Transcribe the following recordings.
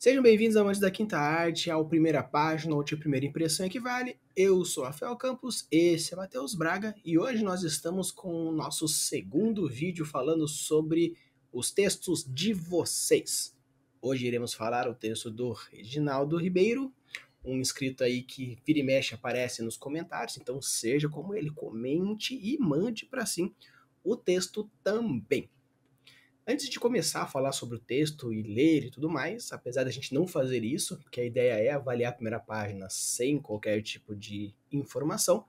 Sejam bem-vindos, amantes da Quinta Arte, ao Primeira Página, onde a primeira impressão é que vale. Eu sou Rafael Campos, esse é Matheus Braga, e hoje nós estamos com o nosso segundo vídeo falando sobre os textos de vocês. Hoje iremos falar o texto do Reginaldo Ribeiro, um inscrito aí que vira e mexe aparece nos comentários, então seja como ele, comente e mande para sim o texto também. Antes de começar a falar sobre o texto e ler e tudo mais, apesar da gente não fazer isso, porque a ideia é avaliar a primeira página sem qualquer tipo de informação,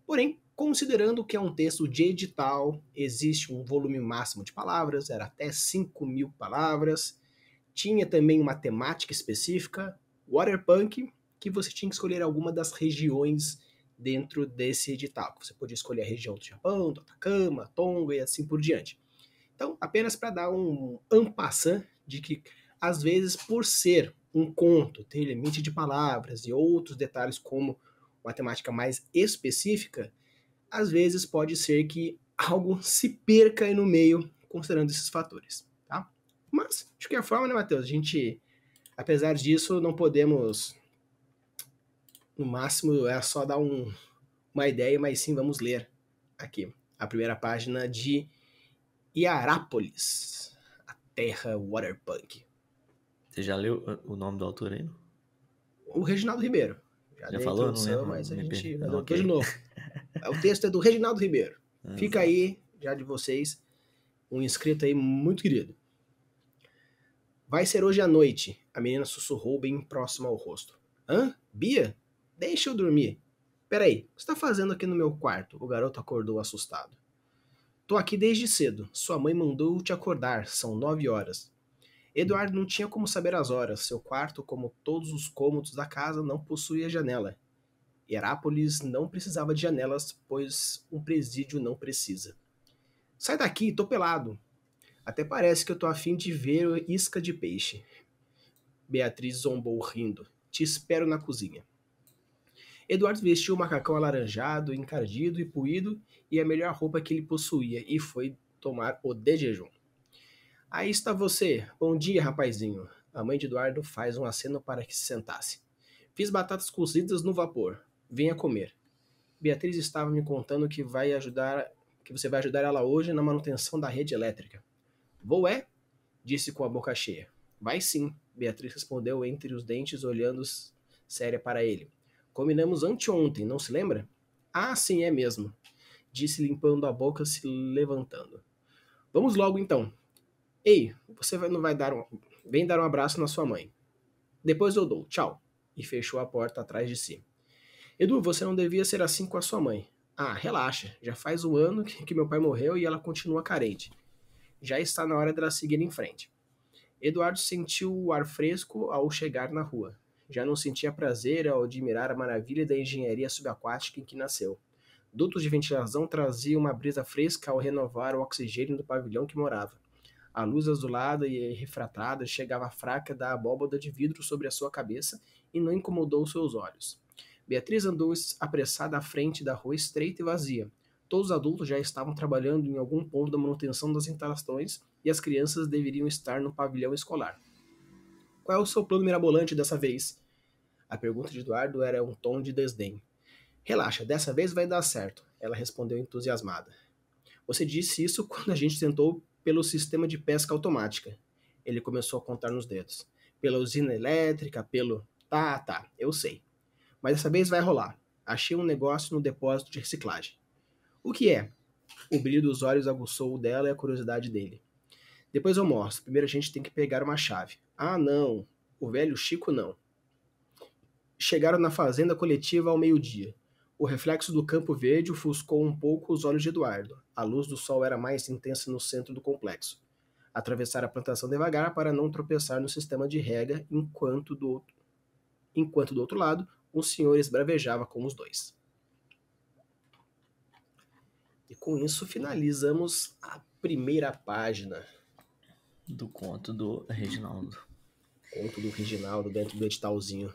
porém, considerando que é um texto de edital, existe um volume máximo de palavras, era até 5.000 palavras, tinha também uma temática específica, Waterpunk, que você tinha que escolher alguma das regiões dentro desse edital. Você podia escolher a região do Japão, do Atacama, Tonga e assim por diante. Então, apenas para dar um en passant de que, às vezes, por ser um conto, ter limite de palavras e outros detalhes como uma temática mais específica, às vezes pode ser que algo se perca aí no meio, considerando esses fatores, tá? Mas, de qualquer forma, né, Matheus, a gente, apesar disso, não podemos, no máximo, é só dar uma ideia, mas sim vamos ler aqui a primeira página de Hierapolis, a terra Waterpunk. Você já leu o nome do autor aí? O Reginaldo Ribeiro. Já Já dei a falou? Não introdução, lembro. mas a gente Não, deu ok. de novo. O texto é do Reginaldo Ribeiro. Fica Exato. aí, já de vocês, um inscrito aí muito querido. Vai ser hoje à noite, a menina sussurrou bem próximo ao rosto. Hã? Bia? Deixa eu dormir. Peraí, o que você tá fazendo aqui no meu quarto? O garoto acordou assustado. Tô aqui desde cedo. Sua mãe mandou te acordar. São 9 horas. Eduardo não tinha como saber as horas. Seu quarto, como todos os cômodos da casa, não possuía janela. Herápolis não precisava de janelas, pois um presídio não precisa. Sai daqui, tô pelado. Até parece que eu tô afim de ver isca de peixe. Beatriz zombou rindo. Te espero na cozinha. Eduardo vestiu o macacão alaranjado, encardido e puído, e a melhor roupa que ele possuía, e foi tomar o de jejum. Aí está você. Bom dia, rapazinho. A mãe de Eduardo faz um aceno para que se sentasse. Fiz batatas cozidas no vapor. Venha comer. Beatriz estava me contando que você vai ajudar ela hoje na manutenção da rede elétrica. Vou é? Disse com a boca cheia. Vai sim, Beatriz respondeu entre os dentes, olhando séria para ele. Combinamos anteontem, não se lembra? Ah, sim, é mesmo, disse limpando a boca, se levantando. Vamos logo então. Ei, você não vai vem dar um abraço na sua mãe. Depois eu dou, tchau. E fechou a porta atrás de si. Edu, você não devia ser assim com a sua mãe. Ah, relaxa, já faz um ano que meu pai morreu e ela continua carente. Já está na hora dela seguir em frente. Eduardo sentiu o ar fresco ao chegar na rua. Já não sentia prazer ao admirar a maravilha da engenharia subaquática em que nasceu. Dutos de ventilação traziam uma brisa fresca ao renovar o oxigênio do pavilhão que morava. A luz azulada e refratada chegava fraca da abóbada de vidro sobre a sua cabeça e não incomodou seus olhos. Beatriz andou apressada à frente da rua estreita e vazia. Todos os adultos já estavam trabalhando em algum ponto da manutenção das instalações e as crianças deveriam estar no pavilhão escolar. Qual é o seu plano mirabolante dessa vez? A pergunta de Eduardo era um tom de desdém. Relaxa, dessa vez vai dar certo, ela respondeu entusiasmada. Você disse isso quando a gente tentou pelo sistema de pesca automática. Ele começou a contar nos dedos. Pela usina elétrica, pelo... Tá, eu sei. Mas dessa vez vai rolar. Achei um negócio no depósito de reciclagem. O que é? O brilho dos olhos aguçou o dela e a curiosidade dele. Depois eu mostro. Primeiro a gente tem que pegar uma chave. Ah, não. O velho Chico não. Chegaram na fazenda coletiva ao meio-dia. O reflexo do campo verde ofuscou um pouco os olhos de Eduardo. A luz do sol era mais intensa no centro do complexo. Atravessaram a plantação devagar para não tropeçar no sistema de rega, enquanto do outro lado, um senhor esbravejava com os dois. E com isso finalizamos a primeira página Do conto do Reginaldo. Conto do Reginaldo dentro do editalzinho.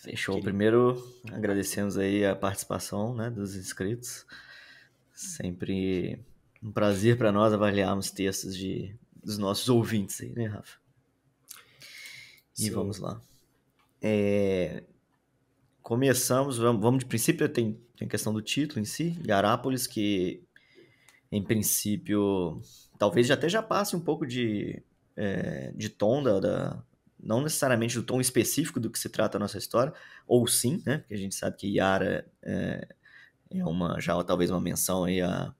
Fechou. Primeiro, agradecemos aí a participação, né, dos inscritos. Sempre um prazer para nós avaliarmos textos dos nossos ouvintes aí, né, Rafa? E Sim. vamos lá. Começamos, vamos de princípio, tem a questão do título em si, Hierapolis, que em princípio talvez até já passe um pouco de tom não necessariamente do tom específico do que se trata a nossa história, ou sim, né? Porque a gente sabe que Yara já talvez uma menção aí a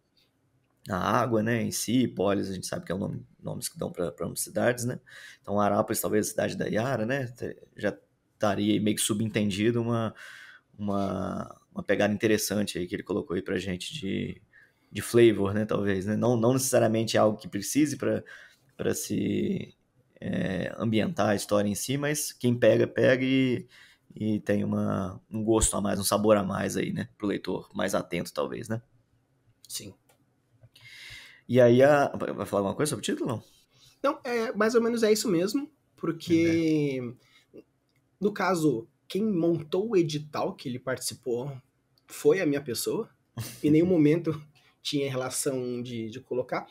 água, né, em si, Polis, a gente sabe que é o nomes que dão para ambas cidades, né? Então, Arápolis, talvez a cidade da Yara, né? Já estaria meio que subentendido uma pegada interessante aí que ele colocou aí pra gente de flavor, né, talvez, né? Não necessariamente algo que precise para se ambientar a história em si, mas quem pega, pega e tem um gosto a mais, um sabor a mais aí, né, pro leitor mais atento, talvez, né? Sim. E aí, vai falar alguma coisa sobre o título, não? Não, mais ou menos é isso mesmo, É. porque, no caso, quem montou o edital que ele participou foi a minha pessoa. Em nenhum momento tinha relação de colocar,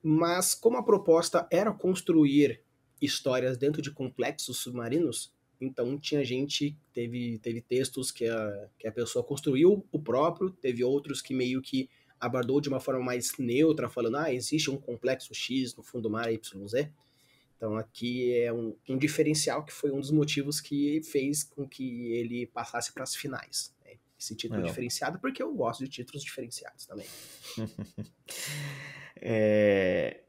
mas como a proposta era construir histórias dentro de complexos submarinos, então tinha gente, teve textos que a pessoa construiu o próprio, teve outros que meio que abordou de uma forma mais neutra, falando, existe um complexo X no fundo do mar YZ. Então aqui é um diferencial que foi um dos motivos que fez com que ele passasse para as finais. Né? Esse título Legal. diferenciado, porque eu gosto de títulos diferenciados também. É,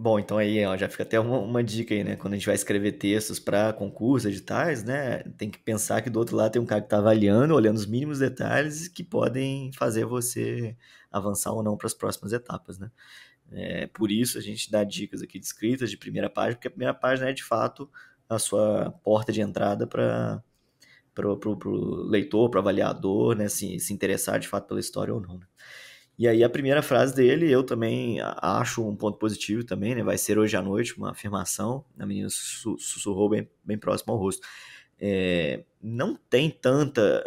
Bom, então aí ó, já fica até uma dica aí, né? Quando a gente vai escrever textos para concursos, editais, né? Tem que pensar que do outro lado tem um cara que está avaliando, olhando os mínimos detalhes que podem fazer você avançar ou não para as próximas etapas, né? Por isso a gente dá dicas aqui de escritas de primeira página, porque a primeira página é de fato a sua porta de entrada para pro leitor, para o avaliador, né? Se interessar de fato pela história ou não, né? E aí a primeira frase dele, eu também acho um ponto positivo também, né? Vai ser hoje à noite, uma afirmação. A menina sussurrou bem próximo ao rosto. Não tem tanta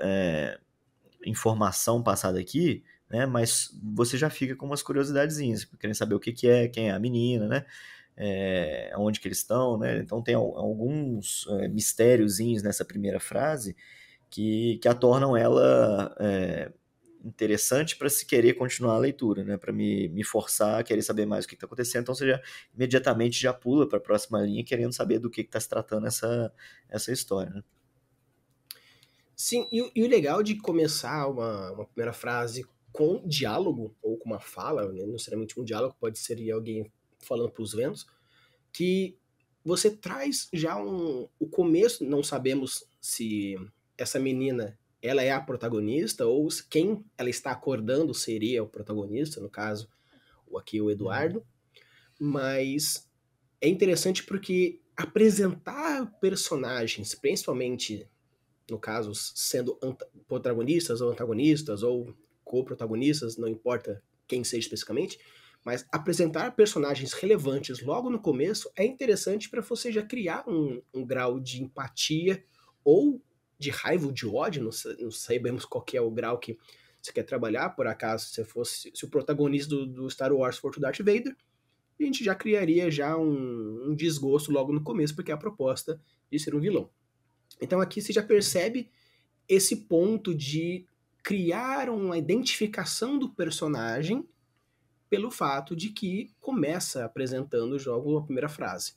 informação passada aqui, né? Mas você já fica com umas curiosidadezinhas, querendo saber o que é, quem é a menina, né? Onde que eles estão, né? Então tem alguns mistériozinhos nessa primeira frase que a tornam ela interessante para se querer continuar a leitura, né? Para me forçar a querer saber mais o que está acontecendo. Então você imediatamente já pula para a próxima linha querendo saber do que está se tratando essa história, né? Sim, e o legal de começar uma primeira frase com diálogo, ou com uma fala, né? Não necessariamente um diálogo, pode ser alguém falando para os ventos, que você traz já o começo, não sabemos se essa menina ela é a protagonista ou quem ela está acordando seria o protagonista, no caso, aqui o Uhum. Eduardo, mas é interessante porque apresentar personagens, principalmente no caso sendo protagonistas ou antagonistas ou co-protagonistas, não importa quem seja especificamente, mas apresentar personagens relevantes logo no começo é interessante para você já criar um grau de empatia ou de raiva ou de ódio, não sabemos qual é o grau que você quer trabalhar, por acaso se o protagonista do Star Wars for o Darth Vader, a gente já criaria já um desgosto logo no começo, porque é a proposta de ser um vilão. Então aqui você já percebe esse ponto de criar uma identificação do personagem pelo fato de que começa apresentando o jogo na primeira frase.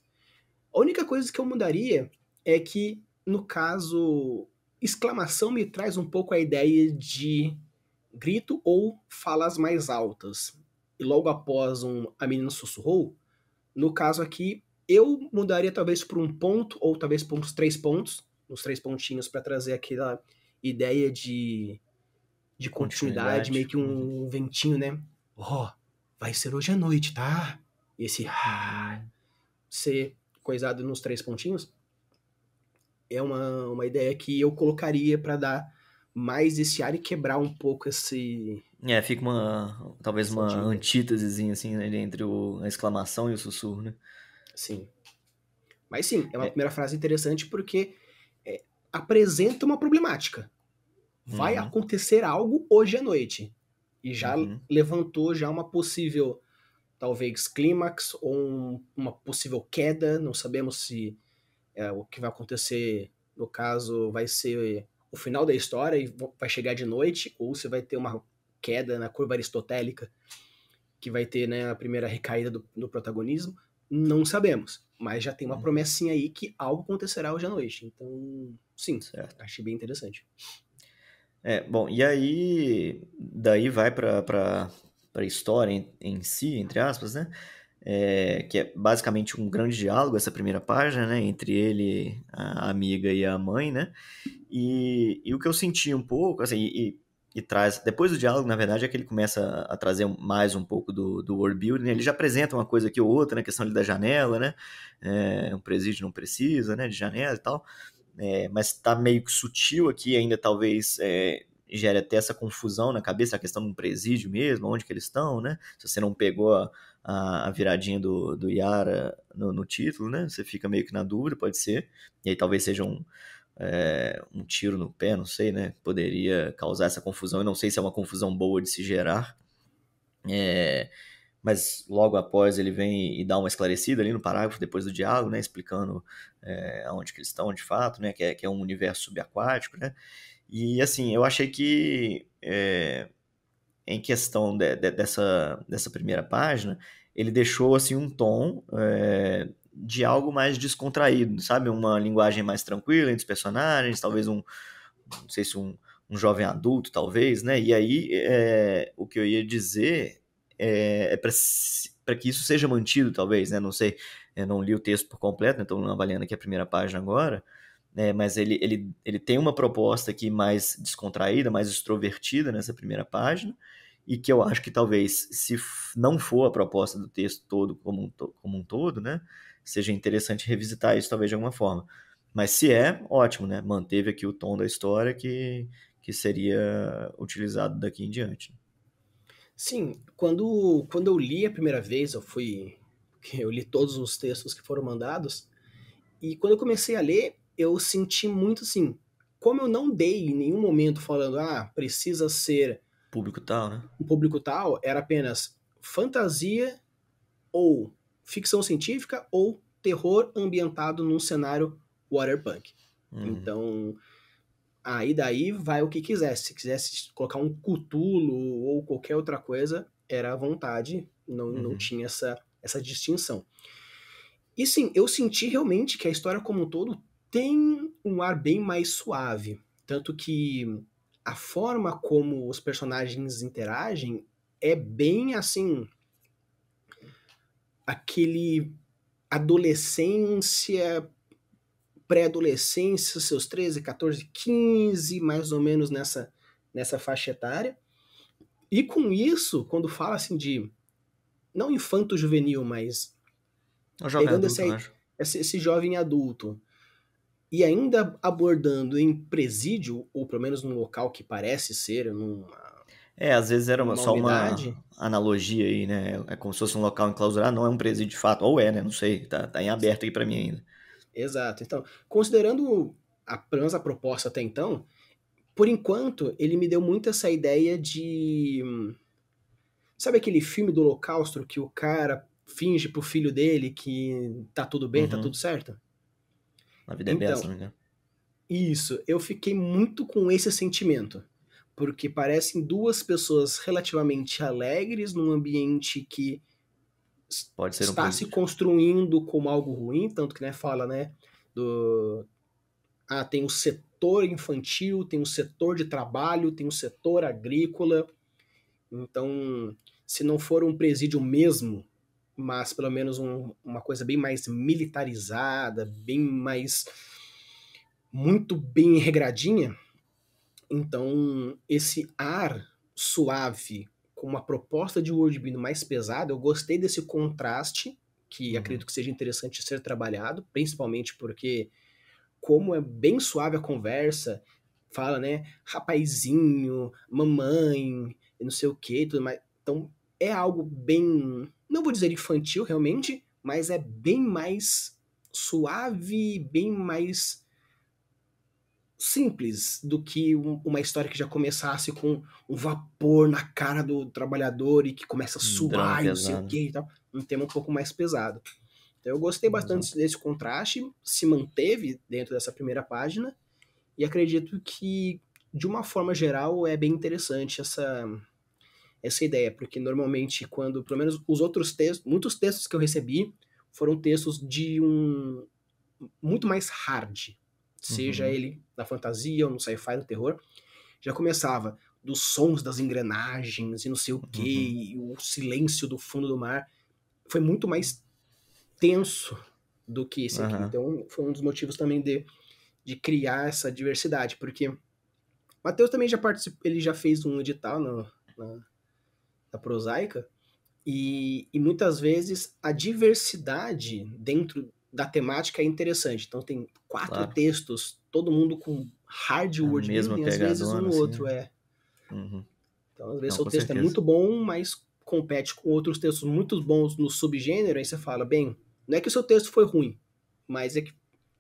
A única coisa que eu mudaria é que, no caso, exclamação me traz um pouco a ideia de grito ou falas mais altas. E logo após a menina sussurrou, no caso aqui, eu mudaria talvez por um ponto, ou talvez por uns 3 pontos, uns 3 pontinhos para trazer aquela ideia de continuidade, meio Continuidade. que Uhum. um ventinho, né? Vai ser hoje à noite, tá? E esse Uhum. ser coisado nos 3 pontinhos é uma ideia que eu colocaria para dar mais esse ar e quebrar um pouco Fica talvez essa uma antítese. antítesezinha assim, né, entre a exclamação e o sussurro, né? Sim. Mas sim, é uma É. primeira frase interessante porque apresenta uma problemática. Vai Uhum. acontecer algo hoje à noite. E já Uhum. levantou já uma possível, talvez, clímax ou uma possível queda. Não sabemos se o que vai acontecer, no caso, vai ser o final da história e vai chegar de noite, ou se vai ter uma queda na curva aristotélica, que vai ter, né, a primeira recaída do protagonismo, não sabemos. Mas já tem uma promessinha aí que algo acontecerá hoje à noite. Então, sim, Certo. achei bem interessante. Bom, e aí, daí vai para a história em si, entre aspas, né? Que é basicamente um grande diálogo, essa primeira página, né? Entre ele, a amiga e a mãe, né? E o que eu senti um pouco, assim, e traz, depois do diálogo, na verdade, é que ele começa a trazer mais um pouco do world building, né? Ele já apresenta uma coisa aqui ou outra, né? A questão ali da janela, né? Um presídio não precisa, né? De janela e tal. Mas está meio que sutil aqui, ainda talvez gere até essa confusão na cabeça, a questão de um presídio mesmo, onde que eles estão, né? Se você não pegou a viradinha do Yara no título, né? Você fica meio que na dúvida, pode ser. E aí talvez seja um tiro no pé, não sei, né? Poderia causar essa confusão. Eu não sei se é uma confusão boa de se gerar. Mas logo após ele vem e dá uma esclarecida ali no parágrafo depois do diálogo, né, explicando aonde que eles estão de fato, né, que é um universo subaquático, né, e assim, eu achei que em questão dessa primeira página, ele deixou assim um tom de algo mais descontraído, sabe, uma linguagem mais tranquila entre os personagens, talvez não sei se um jovem adulto, talvez, né, e aí o que eu ia dizer é para que isso seja mantido, talvez, né? Não sei, eu não li o texto por completo, né? Estou avaliando aqui a primeira página agora, mas ele tem uma proposta aqui mais descontraída, mais extrovertida nessa primeira página, e que eu acho que talvez, se não for a proposta do texto todo como um todo, né? Seja interessante revisitar isso talvez de alguma forma. Mas se ótimo, né? Manteve aqui o tom da história que seria utilizado daqui em diante. Sim, quando eu li a primeira vez, eu li todos os textos que foram mandados, e quando eu comecei a ler, eu senti muito assim, como eu não dei em nenhum momento falando, precisa ser Público tal, né? um público tal, era apenas fantasia ou ficção científica ou terror ambientado num cenário waterpunk. Então, aí daí vai o que quisesse. Se quisesse colocar um Cthulhu ou qualquer outra coisa, era à vontade, não tinha essa distinção. E sim, eu senti realmente que a história como um todo tem um ar bem mais suave. Tanto que a forma como os personagens interagem é bem assim. Aquele adolescência, pré-adolescência, seus 13, 14, 15, mais ou menos nessa faixa etária. E com isso, quando fala assim de, não infanto-juvenil, mas É um jovem pegando adulto, eu acho. esse jovem adulto e ainda abordando em presídio, ou pelo menos num local que parece ser Às vezes era numa só unidade. uma analogia aí, né? É como se fosse um local enclausurado, não é um presídio de fato. Ou né? Não sei. Tá em aberto aí pra mim ainda. Exato. Então, considerando pelo menos a proposta até então, por enquanto, ele me deu muito essa ideia de. Sabe aquele filme do Holocausto que o cara finge pro filho dele que tá tudo bem, tá tudo Uhum. certo? A vida é bela, se Então, não me engano. isso, eu fiquei muito com esse sentimento. Porque parecem duas pessoas relativamente alegres num ambiente que Pode ser um está se presídio. construindo como algo ruim, tanto que, né, fala, né, do... tem o setor infantil, tem o setor de trabalho, tem o setor agrícola. Então, se não for um presídio mesmo, mas pelo menos uma coisa bem mais militarizada, bem mais. Muito bem regradinha, então esse ar suave com uma proposta de worldbuilding mais pesada, eu gostei desse contraste, que Uhum. acredito que seja interessante ser trabalhado, principalmente porque, como é bem suave a conversa, fala, né, rapazinho, mamãe, não sei o que, tudo mais. Então, é algo bem, não vou dizer infantil realmente, mas é bem mais suave, bem mais simples do que uma história que já começasse com um vapor na cara do trabalhador e que começa a Um drama suar e não sei o pesado. que e tal. Um tema um pouco mais pesado. Então eu gostei Exato. bastante desse contraste, se manteve dentro dessa primeira página, e acredito que, de uma forma geral, é bem interessante essa ideia, porque normalmente quando, pelo menos os outros textos, muitos textos que eu recebi foram textos de um muito mais hard, seja Uhum, ele na fantasia ou no sci-fi, no terror, já começava dos sons das engrenagens e não sei o uhum, que, e o silêncio do fundo do mar, foi muito mais tenso do que esse aqui. aham, Então foi um dos motivos também de criar essa diversidade, porque Matheus também já participou, ele já fez um edital na, na Prosaica, e muitas vezes a diversidade dentro da temática é interessante. Então tem 4 claro. textos, todo mundo com hard A word mesma building, às vezes pegadona, um assim, outro né? é. Uhum. Então, às vezes Não, seu com texto é certeza. muito bom, mas compete com outros textos muito bons no subgênero, aí você fala, bem, não é que o seu texto foi ruim, mas é que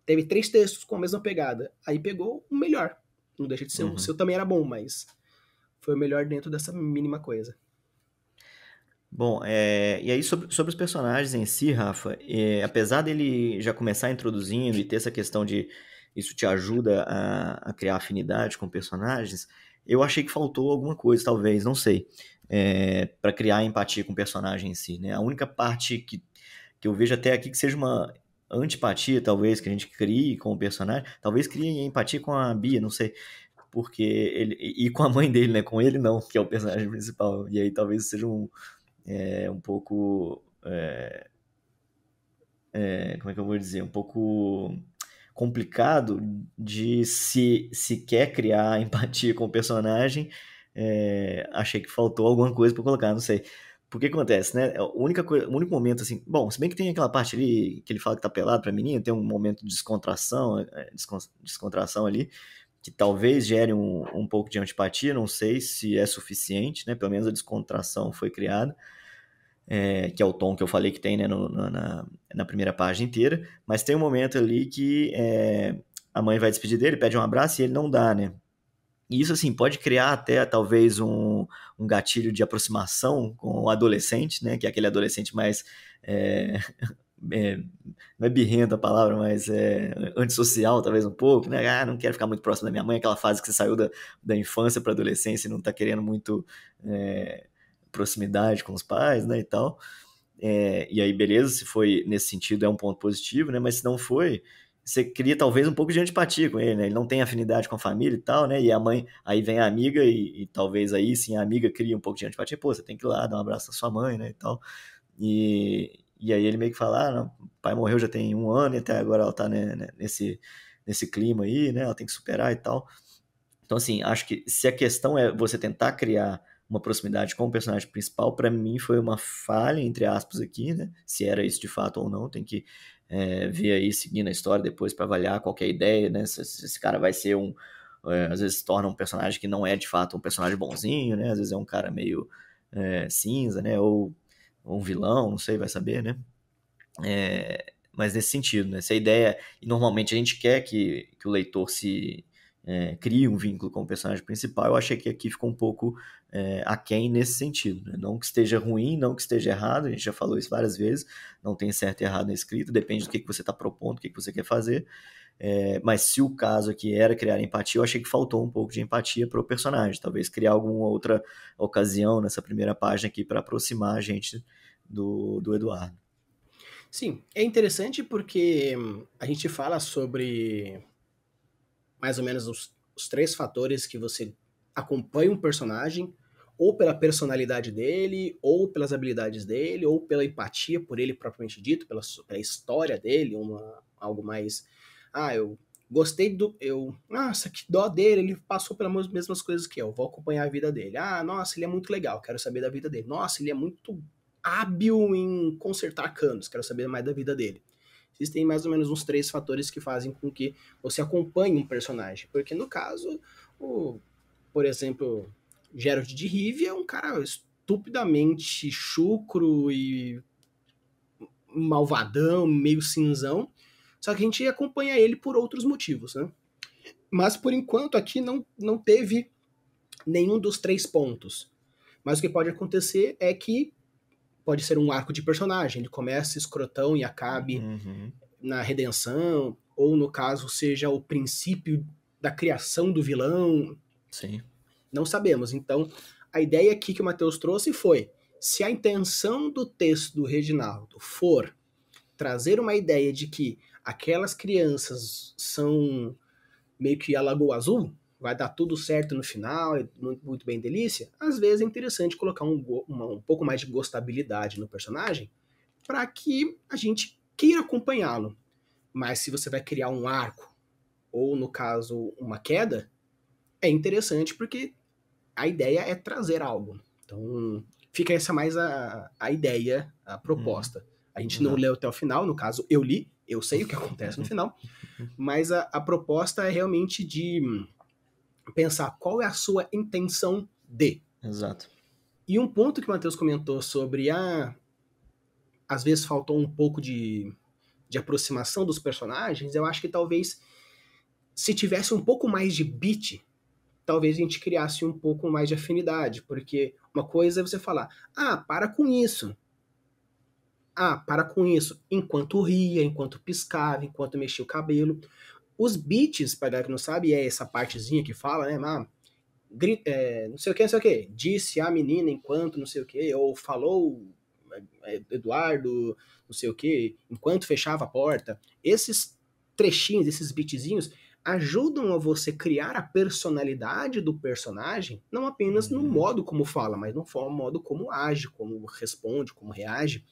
teve 3 textos com a mesma pegada. Aí pegou o melhor. Não deixa de ser, o Uhum. seu também era bom, mas foi o melhor dentro dessa mínima coisa. Bom, e aí sobre os personagens em si, Rafa, apesar dele já começar introduzindo e ter essa questão de isso te ajuda a criar afinidade com personagens, eu achei que faltou alguma coisa, talvez, não sei, para criar empatia com o personagem em si, né? A única parte que eu vejo até aqui que seja uma antipatia, talvez, que a gente crie com o personagem, talvez crie empatia com a Bia, não sei, porque e com a mãe dele, né? Com ele não, que é o personagem principal, e aí talvez seja um pouco. Como é que eu vou dizer? Um pouco complicado de se quer criar empatia com o personagem. Achei que faltou alguma coisa para colocar, não sei. Porque que acontece, né? O único momento assim. Bom, se bem que tem aquela parte ali que ele fala que tá pelado pra menina, tem um momento de descontração, descontração ali, que talvez gere um pouco de antipatia, não sei se é suficiente, né? Pelo menos a descontração foi criada, que é o tom que eu falei que tem, né, na primeira página inteira, mas tem um momento ali que a mãe vai despedir dele, pede um abraço e ele não dá, né? E isso, assim, pode criar até talvez um gatilho de aproximação com o adolescente, né? Que é aquele adolescente mais. é, é, não é birrento a palavra, mas antissocial, talvez um pouco, né? Ah, não quero ficar muito próximo da minha mãe, aquela fase que você saiu da infância para adolescência e não tá querendo muito proximidade com os pais, né? E tal. E aí, beleza, se foi nesse sentido é um ponto positivo, né? Mas se não foi, você cria talvez um pouco de antipatia com ele, né? Ele não tem afinidade com a família e tal, né? E a mãe, aí vem a amiga e talvez aí sim a amiga cria um pouco de antipatia. Pô, você tem que ir lá dar um abraço na sua mãe, né? E tal. E aí ele meio que fala, não, o pai morreu já tem 1 ano e até agora ela tá, né, nesse clima aí, né? Ela tem que superar e tal. Então, assim, acho que se a questão é você tentar criar uma proximidade com o personagem principal, para mim foi uma falha, entre aspas, aqui, né? Se era isso de fato ou não, tem que ver aí, seguindo a história depois para avaliar qualquer ideia, né? Se esse cara vai ser às vezes se torna um personagem que não é de fato um personagem bonzinho, né? Às vezes é um cara meio cinza, né? Ou um vilão, não sei, vai saber, né? Mas nesse sentido, né? Se a ideia, e normalmente a gente quer que o leitor crie um vínculo com o personagem principal, eu achei que aqui ficou um pouco aquém nesse sentido, né? Não que esteja ruim, não que esteja errado, a gente já falou isso várias vezes, não tem certo e errado na escrita, depende do que você está propondo, o que você quer fazer, mas se o caso aqui era criar empatia, eu achei que faltou um pouco de empatia para o personagem, talvez criar alguma outra ocasião nessa primeira página aqui para aproximar a gente do Eduardo. Sim, é interessante porque a gente fala sobre mais ou menos os 3 fatores que você acompanha um personagem, ou pela personalidade dele, ou pelas habilidades dele, ou pela empatia por ele propriamente dito, pela história dele, algo mais. Ah, eu gostei do. Nossa, que dó dele, ele passou pelas mesmas coisas que eu, vou acompanhar a vida dele. Ah, nossa, ele é muito legal, quero saber da vida dele. Nossa, ele é muito hábil em consertar canos, quero saber mais da vida dele. Existem mais ou menos uns 3 fatores que fazem com que você acompanhe um personagem. Porque no caso, por exemplo, Geralt de Rivia é um cara estupidamente chucro e malvadão, meio cinzão. Só que a gente acompanha ele por outros motivos, né? Mas por enquanto aqui não teve nenhum dos 3 pontos. Mas o que pode acontecer é que pode ser um arco de personagem, ele começa escrotão e acabe na redenção, ou no caso seja o princípio da criação do vilão. Sim. Não sabemos. Então, a ideia aqui que o Matheus trouxe foi, se a intenção do texto do Reginaldo for trazer uma ideia de que aquelas crianças são meio que a Lagoa Azul, vai dar tudo certo no final, é muito bem delícia, às vezes é interessante colocar um pouco mais de gostabilidade no personagem para que a gente queira acompanhá-lo. Mas se você vai criar um arco, ou no caso uma queda, é interessante porque a ideia é trazer algo. Então fica essa mais a ideia, a proposta. A gente não leu até o final, no caso eu li, eu sei o que acontece no final, mas a proposta é realmente de pensar qual é a sua intenção de. Exato. E um ponto que o Matheus comentou sobre às vezes faltou um pouco de aproximação dos personagens, eu acho que talvez se tivesse um pouco mais de beat, talvez a gente criasse um pouco mais de afinidade, porque uma coisa é você falar, para com isso. Para com isso. Enquanto ria, enquanto piscava, enquanto mexia o cabelo. Os beats, pra galera que não sabe, é essa partezinha que fala, né? Não sei o que, não sei o que. Disse a menina enquanto não sei o que, ou falou Eduardo, não sei o que, enquanto fechava a porta. Esses trechinhos, esses beatzinhos, ajudam a você criar a personalidade do personagem, não apenas no modo como fala, mas no modo como age, como responde, como reage.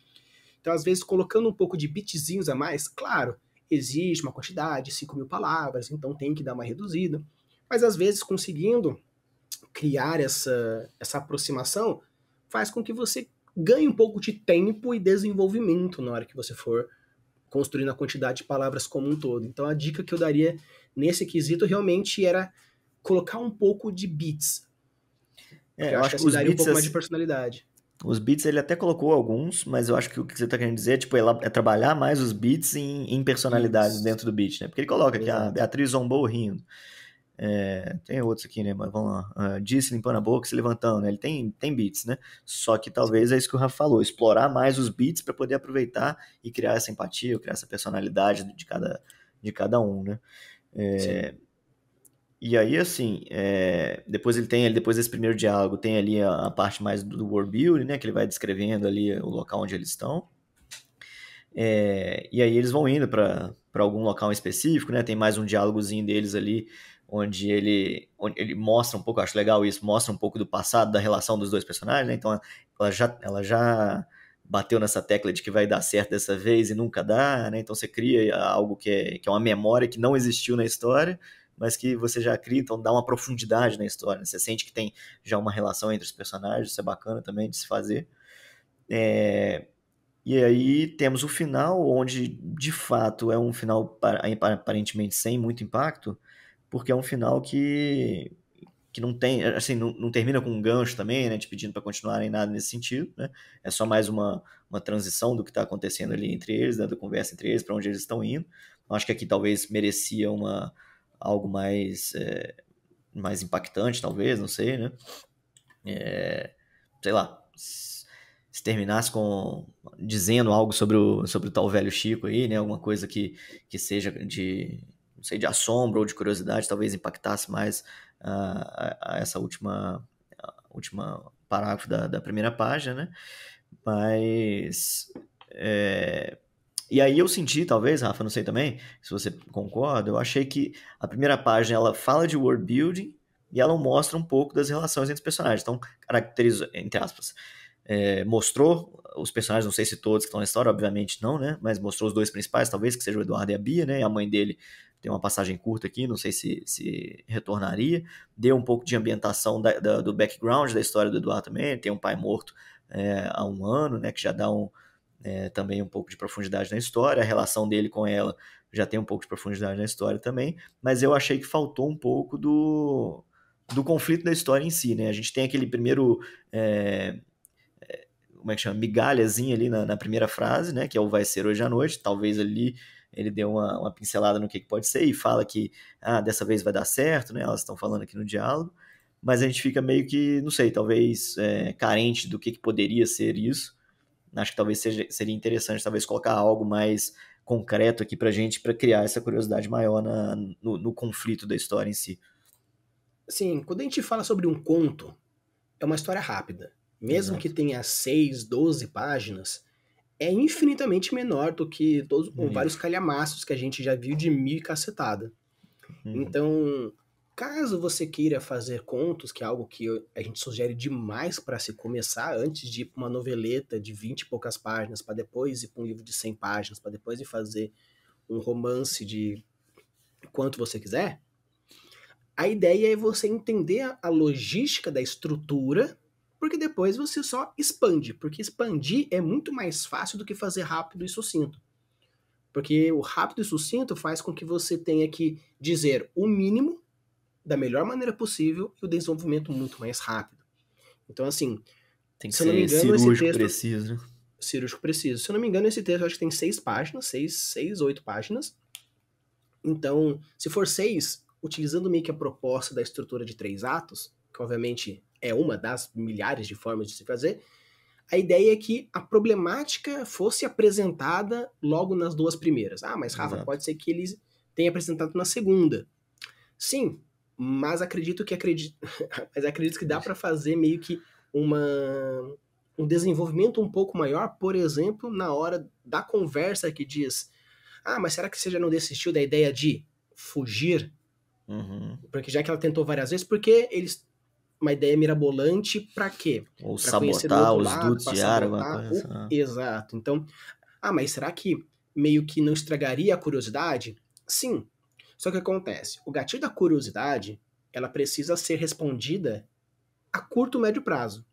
Então, às vezes, colocando um pouco de bitzinhos a mais, claro, existe uma quantidade, 5.000 palavras, então tem que dar uma reduzida. Mas, às vezes, conseguindo criar essa aproximação, faz com que você ganhe um pouco de tempo e desenvolvimento na hora que você for construindo a quantidade de palavras como um todo. Então, a dica que eu daria nesse quesito realmente era colocar um pouco de bits. Eu acho que assim os daria um beats, pouco mais de personalidade. Os beats ele até colocou alguns, mas eu acho que o que você tá querendo dizer é trabalhar mais os beats em personalidades dentro do beat, né? Porque ele coloca que a Beatriz zombou rindo. Tem outros aqui, né? Mas vamos lá. Disse limpando a boca, se levantando, né? Ele tem beats, né? Só que talvez é isso que o Rafa falou, explorar mais os beats para poder aproveitar e criar essa empatia, criar essa personalidade de cada um, né? E aí, assim, depois depois desse primeiro diálogo, tem ali a parte mais do world building, né? Que ele vai descrevendo ali o local onde eles estão. E aí eles vão indo para algum local específico, né? Tem mais um diálogozinho deles ali, onde ele mostra um pouco, eu acho legal isso, mostra um pouco do passado, da relação dos dois personagens, né? Então ela já bateu nessa tecla de que vai dar certo dessa vez e nunca dá, né? Então você cria algo que é uma memória que não existiu na história, mas que você já cria, então dá uma profundidade na história, né? Você sente que tem já uma relação entre os personagens, isso é bacana também de se fazer. E aí temos o final, onde de fato é um final aparentemente sem muito impacto, porque é um final que não tem, assim, não termina com um gancho também, né, te pedindo para continuar nem nada nesse sentido, né? É só mais uma transição do que está acontecendo ali entre eles, né, da conversa entre eles, para onde eles estão indo. Eu acho que aqui talvez merecia algo mais impactante, talvez, não sei, né? Sei lá, se terminasse dizendo algo sobre o tal velho Chico aí, né? Alguma coisa que seja não sei, de assombro ou de curiosidade, talvez impactasse mais a essa última parágrafo da primeira página, né? Mas e aí eu senti, talvez, Rafa, não sei também, se você concorda, eu achei que a primeira página ela fala de world building e ela mostra um pouco das relações entre os personagens. Então, caracterizou, entre aspas, mostrou os personagens, não sei se todos que estão na história, obviamente não, né? Mas mostrou os dois principais, talvez, que seja o Eduardo e a Bia, né? E a mãe dele tem uma passagem curta aqui, não sei se retornaria. Deu um pouco de ambientação do background da história do Eduardo também. Ele tem um pai morto há um ano, né? Que já dá também um pouco de profundidade na história. A relação dele com ela já tem um pouco de profundidade na história também. Mas eu achei que faltou um pouco do conflito da história em si, né? A gente tem aquele primeiro... como é que chama? Migalhazinha ali na primeira frase, né? Que é o vai ser hoje à noite. Talvez ali ele deu uma pincelada no que pode ser e fala que dessa vez vai dar certo, né? Elas estão falando aqui no diálogo. Mas a gente fica meio que, não sei, talvez carente do que poderia ser isso. Acho que talvez seria interessante talvez colocar algo mais concreto aqui pra gente, para criar essa curiosidade maior no conflito da história em si. Sim, quando a gente fala sobre um conto, é uma história rápida. Mesmo que Exato. tenha 6, 12 páginas, é infinitamente menor do que todos Um vários livro. calhamaços que a gente já viu de mil e cacetada. Uhum. Então, caso você queira fazer contos, que é algo que a gente sugere demais para se começar, antes de ir para uma noveleta de 20 e poucas páginas, para depois ir para um livro de 100 páginas, para depois ir fazer um romance de quanto você quiser, a ideia é você entender a logística da estrutura, porque depois você só expande, porque expandir é muito mais fácil do que fazer rápido e sucinto. Porque o rápido e sucinto faz com que você tenha que dizer o mínimo da melhor maneira possível e o desenvolvimento muito mais rápido. Então, assim, Tem que se eu não me ser engano, esse cirúrgico, texto, preciso, né? cirúrgico preciso, se eu não me engano, esse texto eu acho que tem 6 páginas, 8 páginas. Então, se for 6, utilizando meio que a proposta da estrutura de 3 atos, que obviamente é uma das milhares de formas de se fazer, a ideia é que a problemática fosse apresentada logo nas 2 primeiras. Ah, mas Rafa, Exato. pode ser que eles tenham apresentado na segunda. Sim, mas mas acredito que dá para fazer meio que uma um desenvolvimento um pouco maior, por exemplo, na hora da conversa que diz: "Ah, mas será que você já não desistiu da ideia de fugir?" Uhum. Porque já que ela tentou várias vezes, porque eles uma ideia mirabolante para quê? Ou Para conhecer o sabotar outro os lado, dutos para de ar, alguma sabotar coisa o assim. exato. Então, ah, mas será que meio que não estragaria a curiosidade? Sim. Só que acontece, o gatilho da curiosidade, ela precisa ser respondida a curto, médio prazo.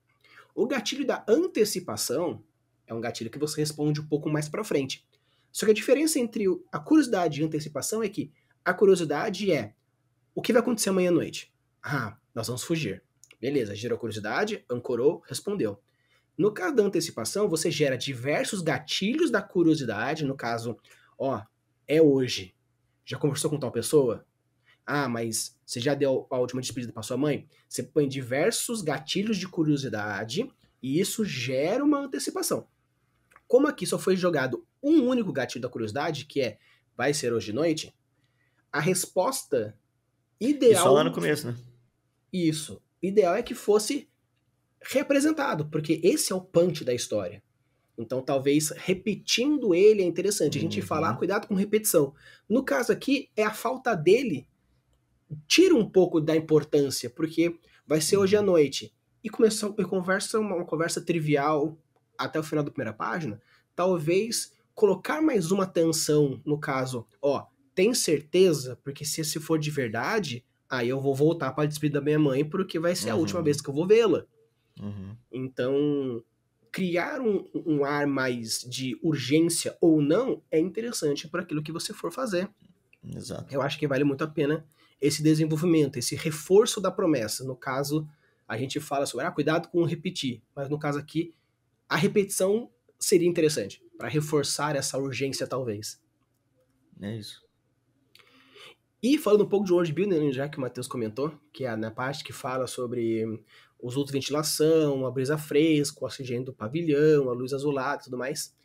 O gatilho da antecipação é um gatilho que você responde um pouco mais para frente. Só que a diferença entre a curiosidade e a antecipação é que a curiosidade é o que vai acontecer amanhã à noite? Ah, nós vamos fugir. Beleza, gerou curiosidade, ancorou, respondeu. No caso da antecipação, você gera diversos gatilhos da curiosidade, no caso, ó, é hoje. Já conversou com tal pessoa? Ah, mas você já deu a última despedida para sua mãe? Você põe diversos gatilhos de curiosidade e isso gera uma antecipação. Como aqui só foi jogado um único gatilho da curiosidade, que é vai ser hoje de noite, a resposta E só lá no ideal, começo, né? isso, ideal é que fosse representado, porque esse é o punch da história. Então, talvez repetindo ele é interessante. A gente falar, Uhum. cuidado com repetição. No caso aqui, é a falta dele tira um pouco da importância, porque vai ser hoje à Uhum. noite. E começou a conversa, uma conversa trivial até o final da primeira página. Talvez colocar mais uma tensão, no caso, ó, tem certeza? Porque se for de verdade, aí eu vou voltar para despedir da minha mãe, porque vai ser a última vez Uhum. que eu vou vê-la. Uhum. Então, criar um ar mais de urgência ou não é interessante para aquilo que você for fazer. Exato. Eu acho que vale muito a pena esse desenvolvimento, esse reforço da promessa. No caso, a gente fala sobre, cuidado com repetir, mas no caso aqui, a repetição seria interessante, para reforçar essa urgência, talvez. É isso. E falando um pouco de world building, né, já que o Matheus comentou, que é na parte que fala sobre os outros de ventilação, a brisa fresca, o oxigênio do pavilhão, a luz azulada e tudo mais.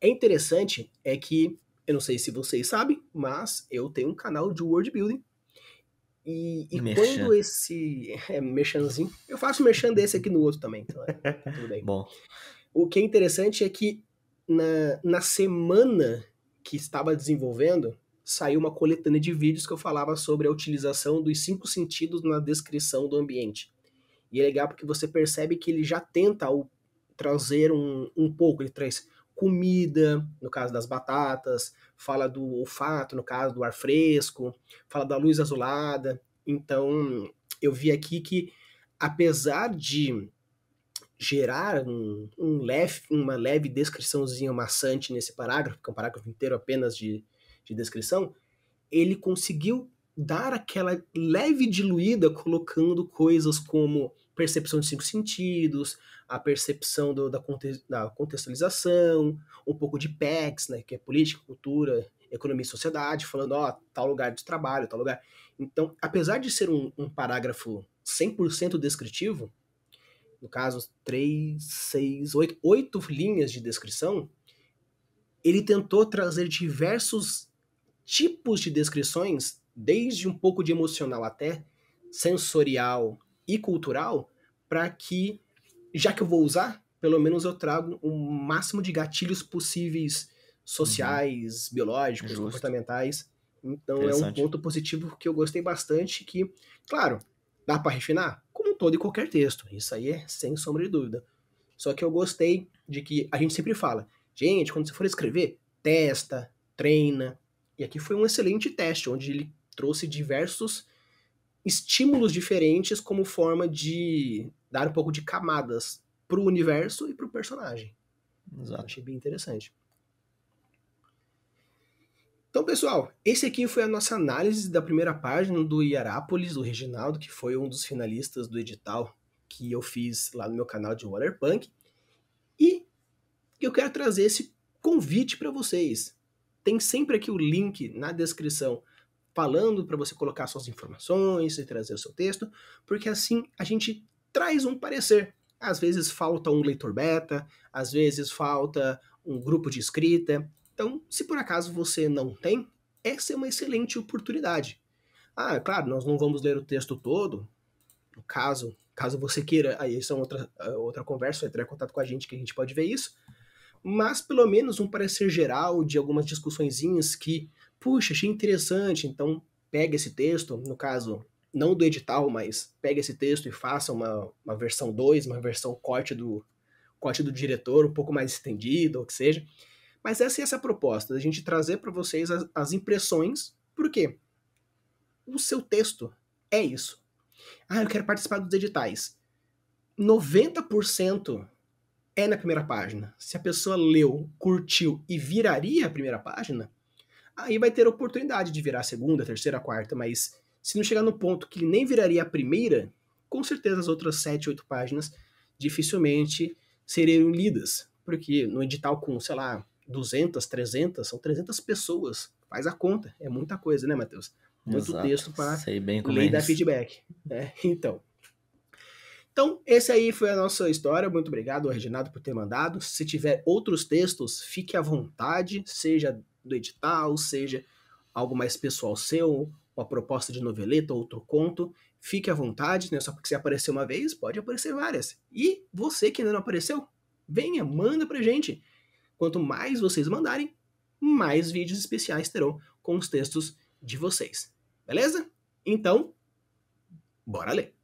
É interessante é que, eu não sei se vocês sabem, mas eu tenho um canal de world building. E quando Merchan. esse merchanzinho, eu faço merchan desse aqui no outro também, então tá tudo bem. Bom. O que é interessante é que na semana que estava desenvolvendo, saiu uma coletânea de vídeos que eu falava sobre a utilização dos 5 sentidos na descrição do ambiente. E é legal porque você percebe que ele já tenta trazer um pouco, ele traz comida, no caso das batatas, fala do olfato, no caso do ar fresco, fala da luz azulada. Então, eu vi aqui que, apesar de gerar uma leve descriçãozinha maçante nesse parágrafo, que é um parágrafo inteiro apenas de descrição, ele conseguiu dar aquela leve diluída colocando coisas como percepção de 5 sentidos, a percepção da contextualização, um pouco de PECs, né, que é política, cultura, economia e sociedade, falando, tal lugar de trabalho, tal lugar. Então, apesar de ser um parágrafo 100% descritivo, no caso, 3, 6, 8 linhas de descrição, ele tentou trazer diversos tipos de descrições, desde um pouco de emocional até sensorial e cultural, para que, já que eu vou usar, pelo menos eu trago o máximo de gatilhos possíveis sociais, biológicos, Justo. comportamentais. Então é um Interessante. ponto positivo que eu gostei bastante, que, claro, dá para refinar, como todo e qualquer texto. Isso aí é sem sombra de dúvida. Só que eu gostei de que a gente sempre fala, gente, quando você for escrever, testa, treina. E aqui foi um excelente teste, onde ele trouxe diversos estímulos diferentes como forma de dar um pouco de camadas pro universo e pro personagem. Exato. Achei bem interessante. Então, pessoal, esse aqui foi a nossa análise da primeira página do Hierápolis, do Reginaldo, que foi um dos finalistas do edital que eu fiz lá no meu canal de Waterpunk. E eu quero trazer esse convite para vocês. Tem sempre aqui o link na descrição falando para você colocar suas informações e trazer o seu texto, porque assim a gente traz um parecer. Às vezes falta um leitor beta, às vezes falta um grupo de escrita. Então, se por acaso você não tem, essa é uma excelente oportunidade. Ah, claro, nós não vamos ler o texto todo. No caso você queira, aí isso é outra conversa, entrar em contato com a gente que a gente pode ver isso. Mas pelo menos um parecer geral de algumas discussõezinhas que, puxa, achei interessante, então pega esse texto, no caso, não do edital, mas pega esse texto e faça uma versão 2, uma versão corte do diretor, um pouco mais estendida, ou o que seja. Mas essa é essa proposta, a gente trazer para vocês as impressões, por quê? O seu texto é isso. Ah, eu quero participar dos editais. 90% é na primeira página. Se a pessoa leu, curtiu e viraria a primeira página, aí vai ter a oportunidade de virar a segunda, terceira, quarta, mas se não chegar no ponto que nem viraria a primeira, com certeza as outras 7, 8 páginas dificilmente seriam lidas, porque no edital com, sei lá, 200, 300, são 300 pessoas, faz a conta, é muita coisa, né, Matheus? Muito Exato. texto para Sei bem como ler é e dar isso. feedback, né? Então, esse aí foi a nossa história. Muito obrigado, Reginaldo, por ter mandado. Se tiver outros textos, fique à vontade, seja do edital, seja algo mais pessoal seu, uma proposta de noveleta, outro conto. Fique à vontade, né? Só porque você apareceu uma vez, pode aparecer várias. E você que ainda não apareceu, venha, manda pra gente. Quanto mais vocês mandarem, mais vídeos especiais terão com os textos de vocês. Beleza? Então, bora ler!